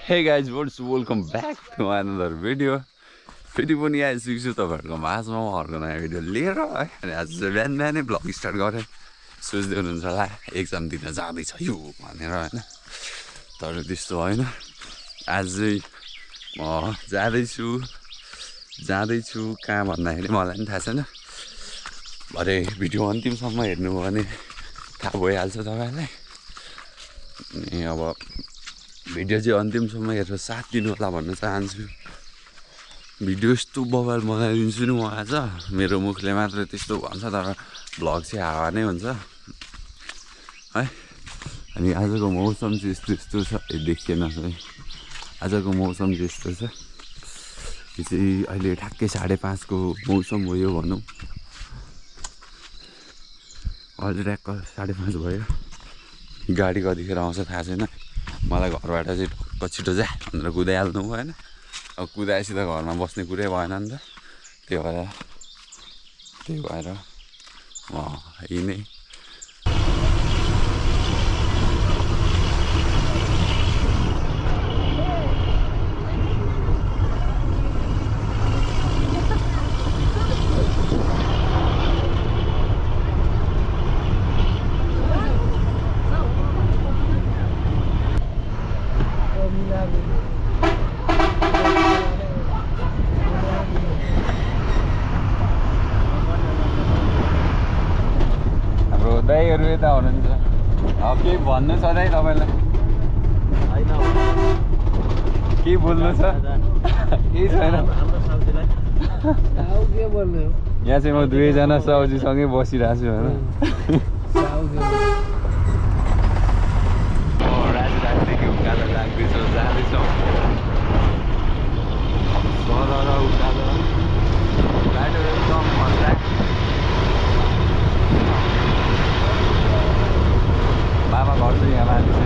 Hey guys, welcome back to another video. फेरि पनि आइसकेको छु तपाईँहरूको माझमा अर्को नयाँ भिडियो लिएर है। अनि आज चाहिँ बिहान बिहानै भ्लग स्टार्ट गरेँ। सोच्दै हुनुहुन्छ होला एक्जाम दिन जाँदैछ यो भनेर होइन, तर त्यस्तो होइन। आज चाहिँ म जाँदैछु कहाँ भन्दाखेरि मलाई पनि थाहा छैन। भरे भिडियो अन्तिमसम्म हेर्नुभयो भने थाहा भइहाल्छ तपाईँलाई। अनि अब भिडियो चाहिँ अन्तिमसम्म हेरेर साथ दिनु होला भन्न चाहन्छु। भिडियो यस्तो बवाल बनाइदिन्छु नि म आज, मेरो मुखले मात्र त्यस्तो भन्छ, तर भ्लग चाहिँ हावा नै हुन्छ है। अनि आजको मौसम चाहिँ यस्तो छ, देखिएन है। आजको मौसम चाहिँ यस्तो छ, यो चाहिँ अहिले ठ्याक्कै 5:30 को मौसम हो यो भनौँ। अहिले ट्याक्क 5:30 भयो। गाडी कतिखेर आउँछ थाहा छैन। मलाई घरबाट चाहिँ टक्क छिटो जा भनेर कुदाइहाल्नु भएन। अब कुदाएपछि त घरमा बस्ने कुरै भएन नि त। त्यही भएर यही नै दाइहरू यता हुनुहुन्छ। अब केही भन्नु छ दाइ तपाईँलाई? के बोल्नु छ? केही छैन। यहाँ चाहिँ म 2 जना साउजीसँगै बसिरहेको छु होइन। राजधानीदेखि उकालो लाग्दैछौँ, जाँदैछौँ। सरर उकालो बाटो एकदम खतरा। बाबा घर चाहिँ यहाँ माथि छ।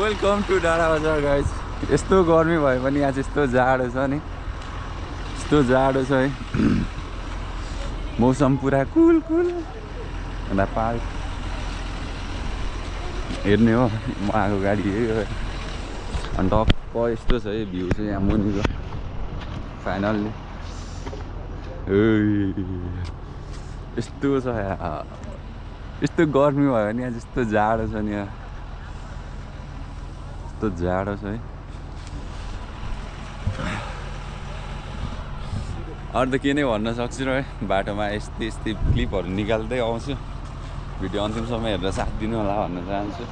वेलकम टु डाँडा बजार गाइज। यस्तो गर्मी भयो पनि आज यस्तो जाडो छ नि, यस्तो जाडो छ है। मौसम पुरा कुल अन्त पार्क हेर्ने हो म आएको गाडी यही हो। अनि टक्क यस्तो छ है भ्यू चाहिँ यहाँ मुनिको। फाइनल्ली यस्तो छ यहाँ। यस्तो गर्मी भयो भने आज यस्तो जाडो छ नि यहाँ, जाडो छ है। अरू त के नै भन्न सक्छु र है। बाटोमा यस्तै क्लिपहरू निकाल्दै आउँछु। भिडियो अन्तिमसम्म हेरेर साथ दिनु होला भन्न चाहन्छु।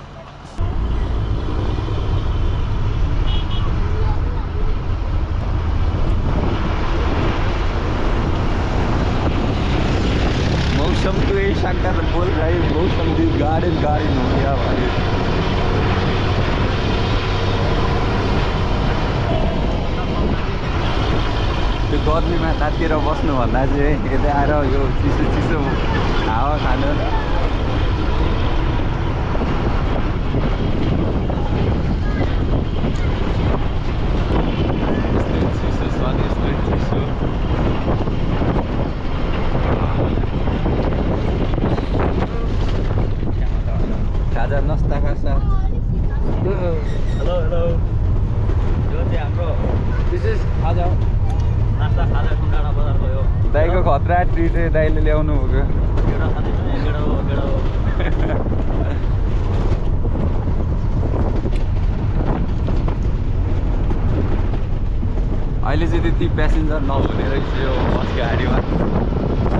मौसम तो ऐसा कर बोल रहा है, मौसम भी गार्डन हो गया भाई। त्यो गर्मीमा तातिएर बस्नुभन्दा चाहिँ यता आएर यो चिसो हावा खानु। चिसो छ नि, यस्तै चिसो। खाजा नस्ता खासा। हेलो यो चाहिँ हाम्रो दिस इज खाजा। दाइको खतरा ट्रिट दाइले ल्याउनु हो क्या। अहिले चाहिँ त्यति प्यासेन्जर नहुने रहेछ यो बस गाडीमा।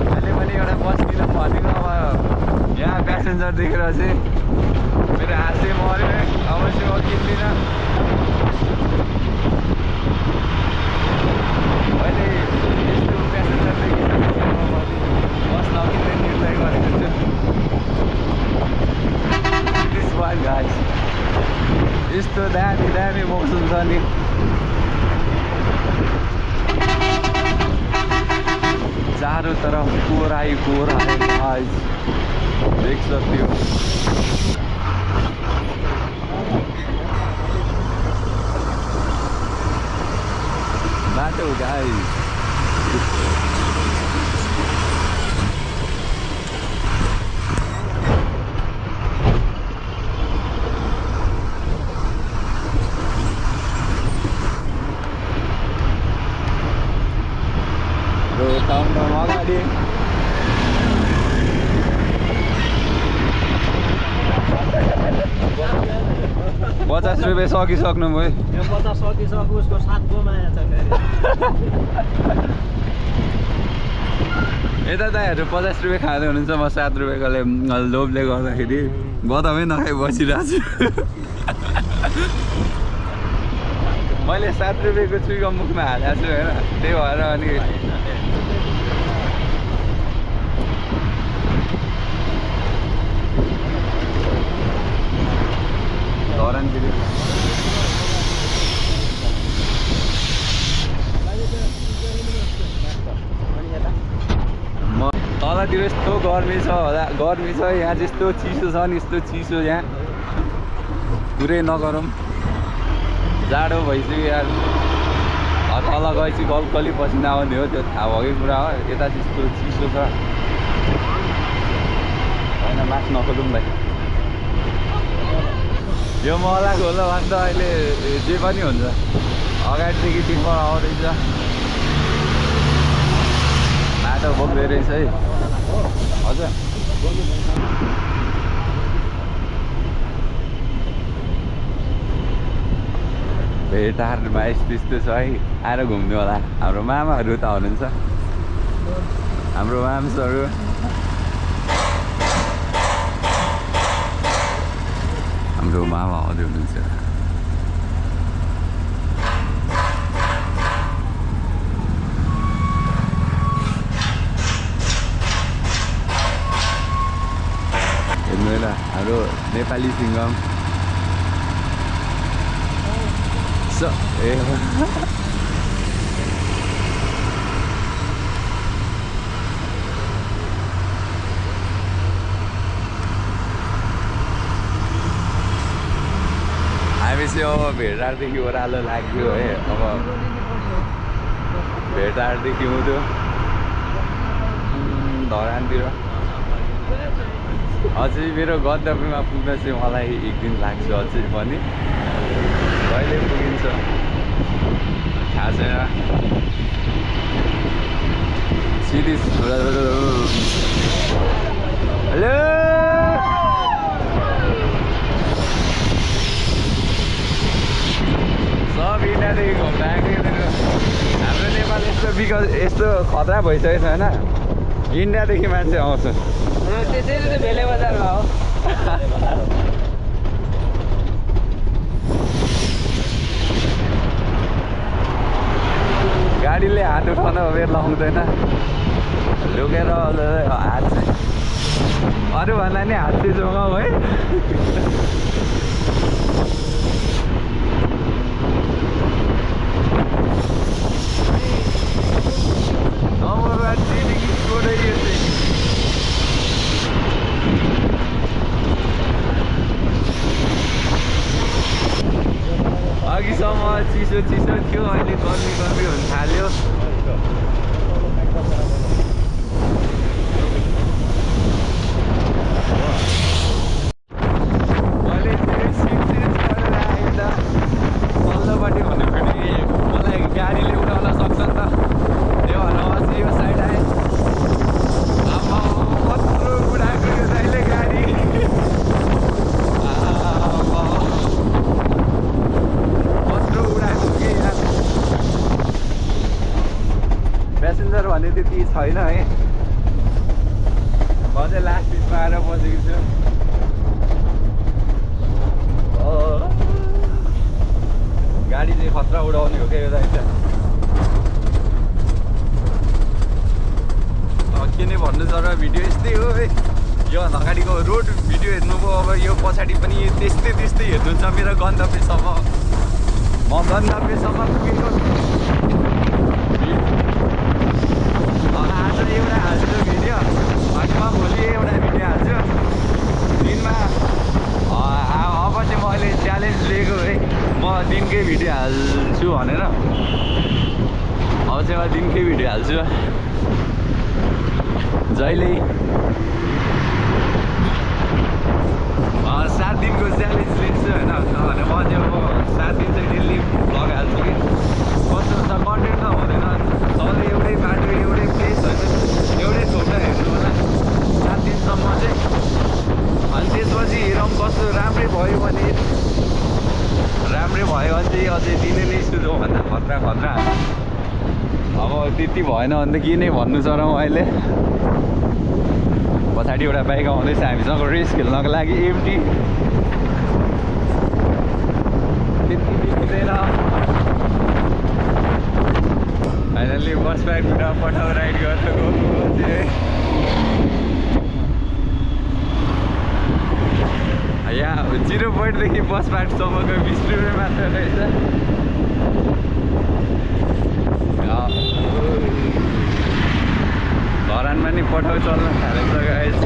अहिले पनि एउटा बस किन भनेको, अब यहाँ प्यासेन्जर देखेर चाहिँ मेरो हाँसै मऱ्यो अवश्य म किन्दिनँ अहिले यस्तो प्यासेन्जर देखिसकेपछि म बस नकिन्ने निर्णय गरेको छु दिस वान गाइस यस्तो दामी दामी मौसम छ नि चारों तरफ कोराई कोराई गाइस देख सकते हो बाटो गाइस टाउनमा अगाडि 50 रुपियाँ सकिसक्नु भयो यो 50 सकिसक्यो उसको 7 गो माया छ फेरि यता दाइहरू 50 रुपियाँ खाँदै हुनुहुन्छ म 7 रुपियाँकोले लोभले गर्दाखेरि बदामै नखाइ बसिरहेको छु मैले 7 रुपियाँको चुइको मुखमा हालेको छु होइन त्यही भएर अनि तलतिर यस्तो गर्मी छ होला गर्मी छ यहाँ त्यस्तो चिसो छ नि यस्तो चिसो यहाँ पुरै नगरौँ जाडो भइसक्यो यार तल गएपछि गल्कली पसिना आउने हो त्यो थाहा भएकै कुरा हो यता त्यस्तो चिसो छ होइन मास्क नखोलौँ भाइ यो मलाई खोल्दा भने त अहिले जे पनि हुन्छ अगाडिदेखि टिप्पर आउँदैछ बाटो बोक्दै रहेछ है हजुर भेटारमा यस्तो यस्तो छ है आएर घुम्नु होला हाम्रो मामाहरू त हुनुहुन्छ हाम्रो माम्सहरू हाम्रो मामा आउँदै हुनुहुन्छ हेर्नु होइन हाम्रो नेपाली सिङ्गम ए हामी चाहिँ अब भेटहाटदेखि ओह्रालो लाग्यो है अब भेटहाटदेखि उँधो धरानतिर अझै मेरो गन्तव्यमा पुग्न चाहिँ मलाई 1 दिन लाग्छ अझै पनि कहिले पुगिन्छ थाहा छैन सिधी हेलो सब इन्डियादेखि घुम्दा हाम्रो नेपाल यस्तो खतरा भइसकेको छ होइन इन्डियादेखि मान्छे आउँछ त्यसैले त भेले बजारमा हो गाडीले हात उठाउन बेर लगाउँदैन लुकेर हात चाहिँ अरू भन्दा नि हात चाहिँ जोगाऊ है अघिसम्म चिसो चिसो थियो अहिले गर्मी गर्मी हुन थाल्यो मैले सिट चेन्ज गरेर आएँ त पल्लोपट्टि भन्नु पनि मलाई गाडीले उठाउन सक्छ नि त त्यो भएर म चाहिँ यो साइड आएँ अब कत्रो उडाएको यो जहिले गाडी प्यासेन्जर भने त्यति छैन है म चाहिँ लास्ट सिटमा आएर बसेको छु गाडी चाहिँ खतरा उडाउने हो क्या यो राइट के नै भन्नु छ र भिडियो यस्तै हो है योभन्दा अगाडिको रोड भिडियो हेर्नुभयो अब यो पछाडि पनि त्यस्तै हेर्नु छ मेरो गन्तव्यसम्म म गन्तव्यसम्म पुगेको आज एउटा हाल्छु भिडियो अनि म भोलि एउटा भिडियो हाल्छु दिनमा अब चाहिँ मैले च्यालेन्ज लिएको है म दिनकै भिडियो हाल्छु भनेर अब चाहिँ म दिनकै भिडियो हाल्छु जहिले 7 दिनको च्यालेन्ज लिन्छु होइन भने म चाहिँ अब 7 दिन चाहिँ डेली भ्लग हाल्छु कि कस्तो हुन्छ कन्टेन्ट त हुँदैन सधैँ एउटै बाटो एउटै प्लेस होइन एउटै ठाउँमा हेर्नु होला 7 दिनसम्म चाहिँ अनि त्यसपछि हेरौँ कस्तो राम्रै भयो भने चाहिँ अझै दिनै नै सुरु भन्दा खतरा अब त्यति भएन भने त के नै भन्नु छ र अहिले पछाडि एउटा बाइक आउँदैछ हामीसँग रेस खेल्नको लागि एमटी त्यति देखिँदैन फाइनल्ली बस बाइकबाट पठाउ राइड गर्न गएको यहाँ 0 पोइन्टदेखि बस बाटोसम्मको 20 रुपियाँ मात्र रहेछ घरानमा नि पठाउ चल्न थालेछ गाइस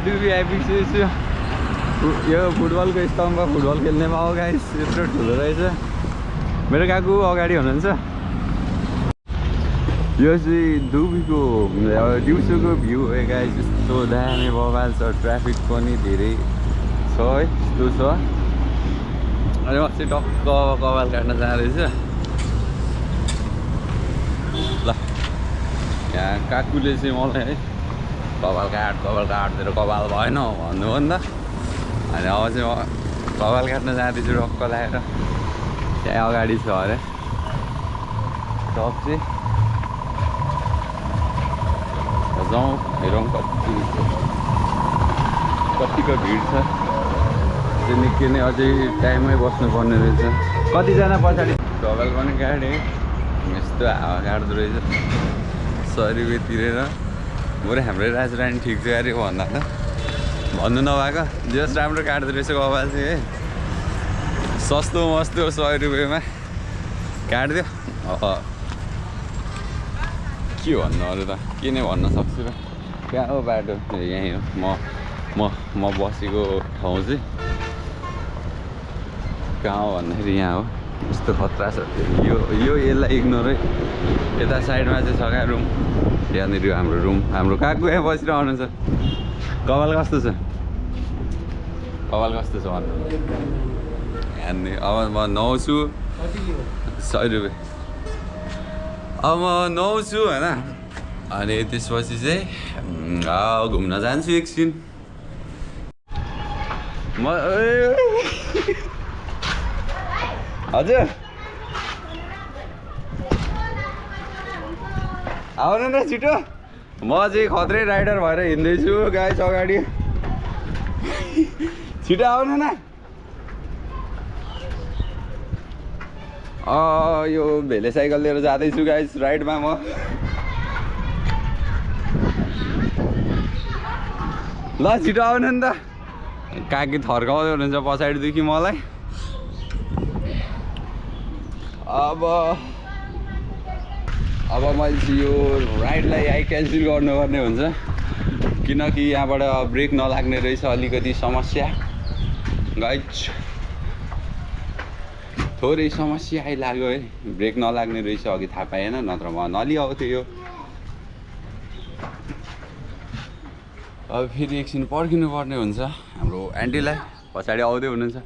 दुबी आइपुग्छु यो फुटबलको स्तम्भ फुटबल खेल्नेमा हो गाइस यत्रो ठुलो रहेछ मेरो काकु अगाडि हुनुहुन्छ यो चाहिँ दुबीको दिउँसोको भ्यू हो गाइस यस्तो दामी बवाल छ ट्राफिक पनि धेरै छ है यस्तो छ अनि म चाहिँ टक्क कपाल काट्न जाँदैछ ल यहाँ काकुले चाहिँ मलाई है कपाल काट तेरो कपाल भएन भन्नु हो नि त अनि अब चाहिँ म कपाल काट्न जाँदैछु टक्क लगाएर त्यहाँ अगाडि छ अरे टप चाहिँ जाउँ हेरौँ कतिको भिड छ त्यो निकै नै अझै टाइममै बस्नुपर्ने रहेछ कतिजना पछाडि कपाल पनि काटेँ यस्तो हावा काट्दो रहेछ 100 रुपियाँ तिरेर बरु हाम्रो राजरानी ठिक छ अरे भन्दा त भन्नु नभएको जस राम्रो काट्दो रहेछ कपाल चाहिँ है सस्तो मस्तो 100 रुपियाँमा काटिदियो के भन्नु अरू त के नै भन्न सक्छु र कहाँ हो बाटो यहीँ हो म बसेको ठाउँ चाहिँ कहाँ हो भन्दाखेरि यहाँ हो यस्तो खतरा छ यो यसलाई इग्नोरै यता साइडमा चाहिँ छ क्या रुम यहाँनिर हाम्रो रुम हाम्रो काकु यहाँ बसिरहनु छ कपाल कस्तो छ भन्नु यहाँनिर अब म नुहाउँछु 100 रुपियाँ अब म नुहाउँछु होइन अनि त्यसपछि चाहिँ घुम्न जान्छु एकछिन म हजुर आउनु न छिटो म चाहिँ खत्रै राइडर भएर हिँड्दैछु गाइस अगाडि छिटो आउनु न यो भेले साइकल लिएर जाँदैछु गाइस राइडमा म ल छिटो आउनु नि त काकी थर्काउँदै हुनुहुन्छ पछाडिदेखि मलाई अब मैले चाहिँ यो राइडलाई यहीँ क्यान्सल गर्नुपर्ने हुन्छ किनकि यहाँबाट ब्रेक नलाग्ने रहेछ अलिकति समस्या गाइस थोरै समस्या आइलाग्यो है ब्रेक नलाग्ने रहेछ अघि थाहा पाएन नत्र म नलिआउँथ्यो यो अब फेरि एकछिन पर्खिनु पर्ने हुन्छ हाम्रो आन्टीलाई पछाडि आउँदै हुनुहुन्छ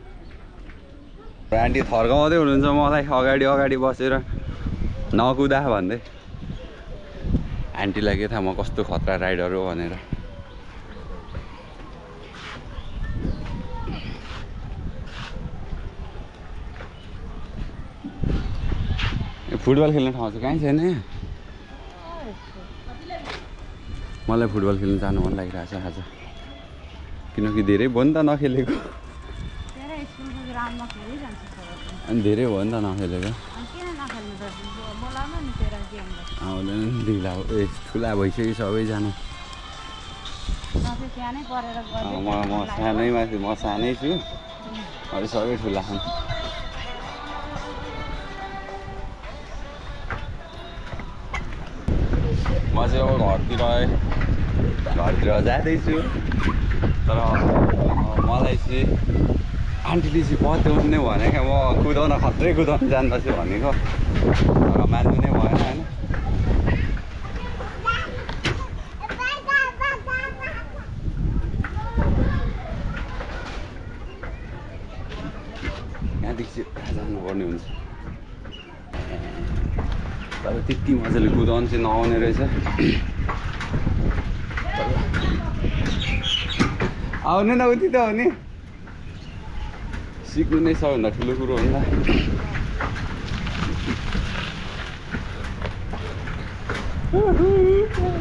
आन्टी थर्काउँदै हुनुहुन्छ मलाई अगाडि बसेर नकुदा भन्दै आन्टीलाई के थाहा म कस्तो खतरा राइडर हो भनेर फुटबल खेल्ने ठाउँ चाहिँ कहीँ छैन मलाई फुटबल खेल्न जानु मन लागिरहेको छ आज किनकि धेरै भयो नि त नखेलेको अनि धेरै भयो नि त नखेलेको आउँदैन नि ढिला ठुला भइसक्यो सबैजना म सानै छु अहिले सबै ठुला छन् म चाहिँ अब घरतिर जाँदैछु तर मलाई चाहिँ आन्टीले चाहिँ पत्याउनु नै भनेको म कुदाउन खत्रै कुदाउनु जान्दछु भनेको तर मान्नु नै भएन होइन यहाँदेखि चाहिँ जानुपर्ने हुन्छ तर त्यति मजाले कुदाउनु चाहिँ नआउने रहेछ आउनु न उति त हो नि सिक्नु नै सबभन्दा ठुलो कुरो हो नि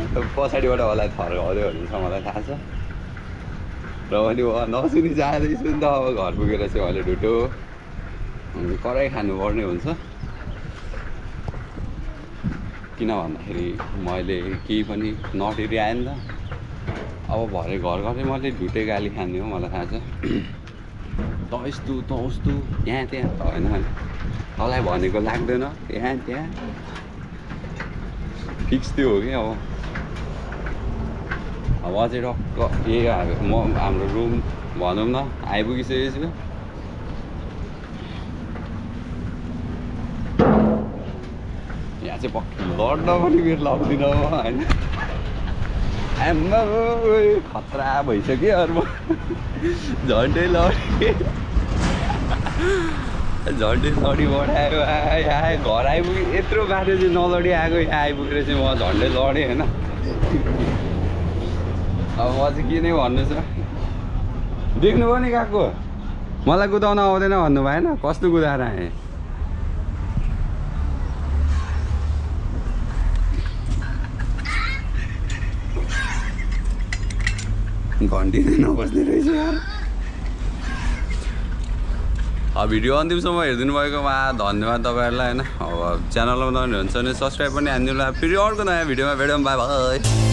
त पछाडिबाट होला थर्काउँदै हुनुहुन्छ मलाई थाहा छ र पनि नसुनी जाँदैछु नि त अब घर पुगेर चाहिँ अहिले ढुटो कराई खानुपर्ने हुन्छ किन भन्दाखेरि मैले केही पनि नटेरी आएँ नि त अब भरे घर घरै मैले ढुटे गाली खाने हो मलाई थाहा छ त यस्तो त उस्तो यहाँ त्यहाँ त होइन तँलाई भनेको लाग्दैन यहाँ त्यहाँ फिक्स त्यो हो कि अब अझै टक्क हाम्रो रुम भनौँ न आइपुगिसकेको छु यहाँ चाहिँ पक्कै लड्न पनि मेरो लाग्दिनँ होइन आम्मा खतरा भइसक्यो अरू झन्डै लडेँ झन्डै लडी बढायो घर आइपुग्यो यत्रो बाटो चाहिँ नलडी आएको यहाँ आइपुगेर चाहिँ म झन्डै लडेँ होइन अब म चाहिँ के नै भन्नु छ देख्नु पनि गएको मलाई कुदाउन आउँदैन भन्नु भएन कस्तो कुदाएर आएँ घन्टी नबस्ने रहेछ यार भिडियो अन्तिमसम्म हेरिदिनु भएकोमा धन्यवाद तपाईँहरूलाई होइन अब च्यानलमा नहुनुहुन्छ भने सब्सक्राइब पनि हानिदिनु फेरि अर्को नयाँ भिडियोमा भेटौँ बाई बाई